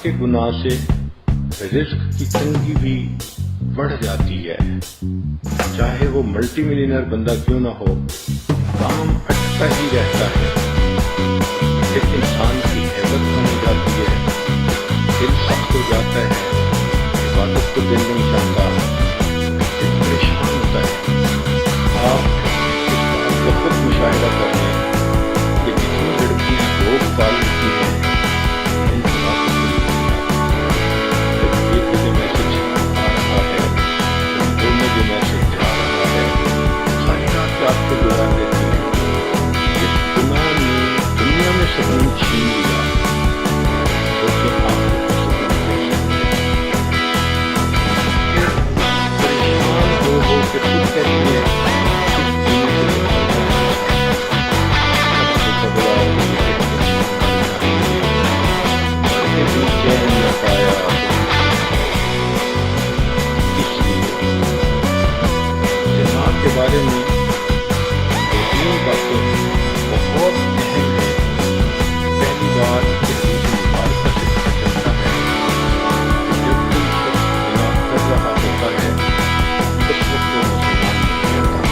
کے گناہ سے رزق کی تنگی بھی بڑھ جاتی ہے، چاہے وہ ملٹی ملینئر بندہ کیوں نہ ہو، کام اٹکتا ہی رہتا ہے، ایک انسان کی ہیبت کم ہو جاتی ہے، دل سخت ہو جاتا ہے، عبادت کو دل نہیں چاہتا، دل پریشان ہوتا ہے۔ آپ اس بات کا خود مشاہدہ کر لیں کہ جتنی لڑکیاں روک پال لیتی ہیں، ان باتوں کو جب ایک مجھے میسج آ رہا ہے، جب دو مجھے میسج آ رہا ہے، ساری رات رات کو بلا دیتی ہیں، اس گناہ نے دنیا میں سکون چھین لیا، سوچیں آخر کو سکون کیسے پھر پریشان ہو کے خود کہتی ہے اس جینے سے چین نہ پایا، اس لیے زنا کے بارے میں دو تین باتیں بہت اہم ہیں۔ پہلی بات حدیث مبارکہ سے پتہ چلتا ہے کہ جب کوئی شخص زنا کر رہا ہوتا ہے اس وقت وہ مسلمان نہیں ہوتا،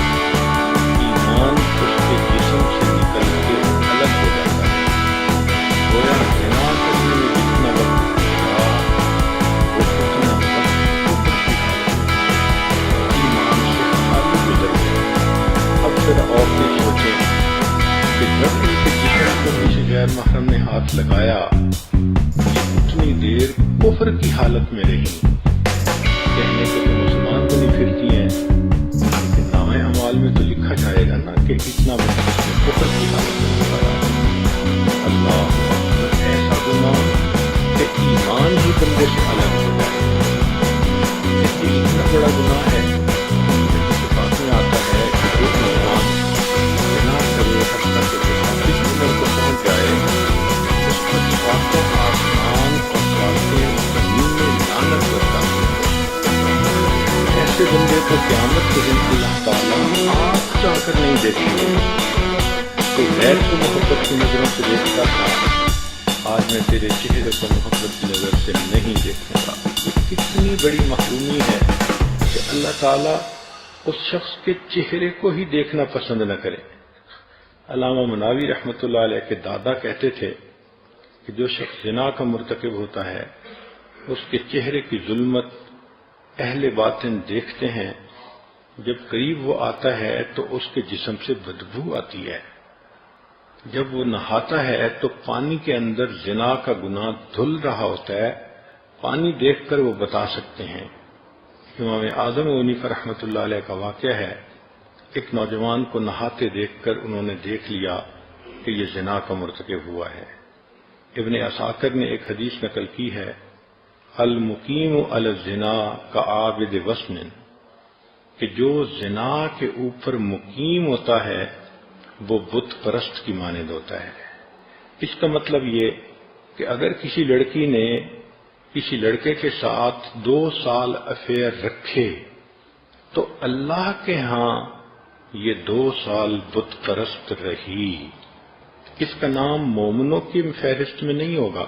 ایمان اس کے جسم سے نکل کے الگ ہو جاتا ہے، گویا زنا کرنے میں جتنا وقت لگا وہ اتنا وقت کفر کی حالت میں ایمان سے خالی گزر گیا۔ اب ذرا عورتیں سوچیں کہ جب ان کے جسم کو کسی غیر محرم نے ہاتھ لگایا یہ اتنی دیر کفر کی حالت میں رہی، کہنے کو تو مسلمان بنی پھرتی ہیں لیکن نامۂ اعمال میں تو لکھا جائے گا نا کہ اتنا وقت اس نے کفر کی حالت میں گزارا۔ اللہ اکبر، ایسا گناہ کہ ایمان ہی بندے سے الگ ہو جائے، یہ اتنا بڑا گناہ ہے کہ اتفاق میں آتا ہے کہ جو انسان زنا کرے حتیٰ کہ کس عمر کو پہنچ جائے اس پر ساتوں آسمان اور ساتیں زمین میں لعنت کرتا ہے۔ ایسے بندے کو قیامت کے دن اللہ تعالیٰ آنکھ چاہ کر نہیں دیکھیں گے، کوئی غیر کو محبت کی نظروں سے دیکھتا تھا، آج میں تیرے چہرے کو محبت کی نظر سے نہیں دیکھوں گا۔ یہ کتنی بڑی محرومی ہے کہ اللہ تعالیٰ اس شخص کے چہرے کو ہی دیکھنا پسند نہ کرے۔ علامہ مناوی رحمۃ اللہ علیہ کے دادا کہتے تھے کہ جو شخص زنا کا مرتکب ہوتا ہے اس کے چہرے کی ظلمت اہل باطن دیکھتے ہیں، جب قریب وہ آتا ہے تو اس کے جسم سے بدبو آتی ہے، جب وہ نہاتا ہے تو پانی کے اندر زنا کا گناہ دھل رہا ہوتا ہے، پانی دیکھ کر وہ بتا سکتے ہیں۔ امام اعظم حنیفہ رحمۃ اللہ علیہ کا واقعہ ہے، ایک نوجوان کو نہاتے دیکھ کر انہوں نے دیکھ لیا کہ یہ زنا کا مرتکب ہوا ہے۔ ابن عساکر نے ایک حدیث نقل کی ہے، المقیم علی الزنا کعابد وثن، کہ جو زنا کے اوپر مقیم ہوتا ہے وہ بت پرست کی مانند ہوتا ہے۔ اس کا مطلب یہ کہ اگر کسی لڑکی نے کسی لڑکے کے ساتھ 2 سال افیئر رکھے تو اللہ کے ہاں یہ 2 سال بت پرست رہی، اس کا نام مومنوں کی فہرست میں نہیں ہوگا،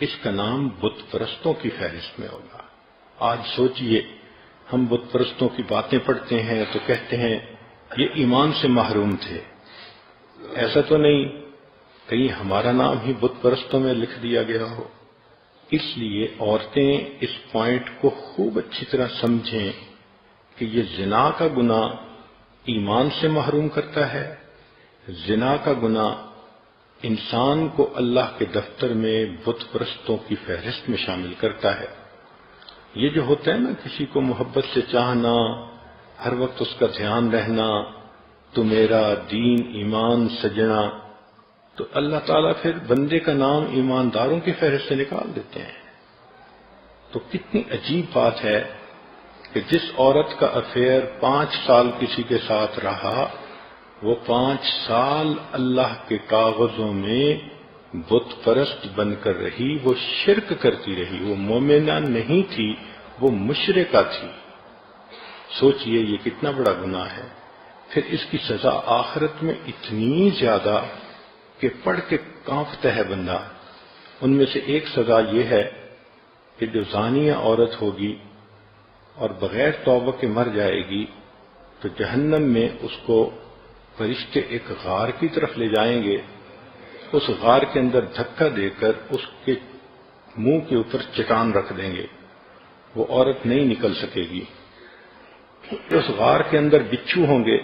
اس کا نام بت پرستوں کی فہرست میں ہوگا۔ آج سوچئے ہم بت پرستوں کی باتیں پڑھتے ہیں تو کہتے ہیں یہ ایمان سے محروم تھے، ایسا تو نہیں کہیں ہمارا نام ہی بت پرستوں میں لکھ دیا گیا ہو۔ اس لیے عورتیں اس پوائنٹ کو خوب اچھی طرح سمجھیں کہ یہ زنا کا گناہ ایمان سے محروم کرتا ہے، زنا کا گناہ انسان کو اللہ کے دفتر میں بت پرستوں کی فہرست میں شامل کرتا ہے۔ یہ جو ہوتا ہے نا کسی کو محبت سے چاہنا، ہر وقت اس کا دھیان رہنا، تو میرا دین ایمان سجنا، تو اللہ تعالیٰ پھر بندے کا نام ایمانداروں کی فہرست سے نکال دیتے ہیں۔ تو کتنی عجیب بات ہے کہ جس عورت کا افیئر 5 سال کسی کے ساتھ رہا، وہ 5 سال اللہ کے کاغذوں میں بت پرست بن کر رہی، وہ شرک کرتی رہی، وہ مومنہ نہیں تھی، وہ مشرکہ تھی۔ سوچئے یہ کتنا بڑا گناہ ہے۔ پھر اس کی سزا آخرت میں اتنی زیادہ کہ پڑھ کے کانپتا ہے بندہ۔ ان میں سے ایک سزا یہ ہے کہ جو زانیہ عورت ہوگی اور بغیر توبہ کے مر جائے گی تو جہنم میں اس کو فرشتے ایک غار کی طرف لے جائیں گے، اس غار کے اندر دھکا دے کر اس کے منہ کے اوپر چٹان رکھ دیں گے، وہ عورت نہیں نکل سکے گی۔ اس غار کے اندر بچھو ہوں گے،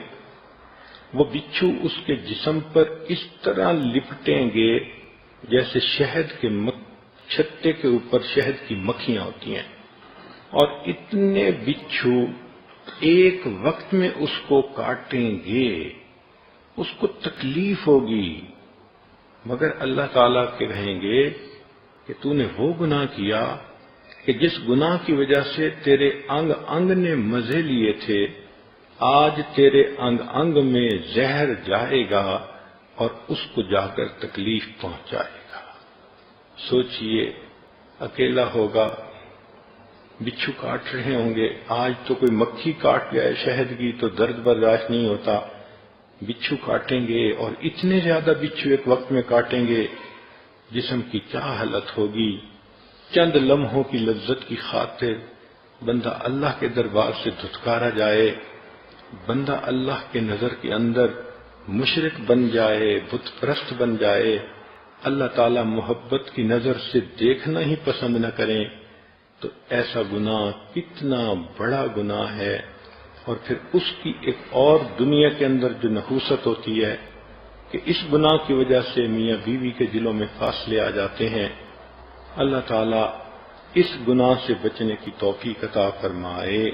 وہ بچھو اس کے جسم پر اس طرح لپٹیں گے جیسے شہد کے چھتے کے اوپر شہد کی مکھیاں ہوتی ہیں، اور اتنے بچھو ایک وقت میں اس کو کاٹیں گے، اس کو تکلیف ہوگی، مگر اللہ تعالیٰ کے کہیں گے کہ تو نے وہ گناہ کیا کہ جس گناہ کی وجہ سے تیرے انگ انگ نے مزے لیے تھے، آج تیرے انگ انگ میں زہر جائے گا اور اس کو جا کر تکلیف پہنچائے گا۔ سوچئے، اکیلا ہوگا، بچھو کاٹ رہے ہوں گے، آج تو کوئی مکھی کاٹ جائے شہد کی تو درد برداشت نہیں ہوتا، بچھو کاٹیں گے اور اتنے زیادہ بچھو ایک وقت میں کاٹیں گے، جسم کی کیا حالت ہوگی۔ چند لمحوں کی لذت کی خاطر بندہ اللہ کے دربار سے دھتکارا جائے، بندہ اللہ کے نظر کے اندر مشرک بن جائے، بت پرست بن جائے، اللہ تعالی محبت کی نظر سے دیکھنا ہی پسند نہ کریں، تو ایسا گناہ کتنا بڑا گناہ ہے۔ اور پھر اس کی ایک اور دنیا کے اندر جو نحوست ہوتی ہے کہ اس گناہ کی وجہ سے میاں بیوی کے دلوں میں فاصلے آ جاتے ہیں۔ اللہ تعالیٰ اس گناہ سے بچنے کی توفیق عطا فرمائے۔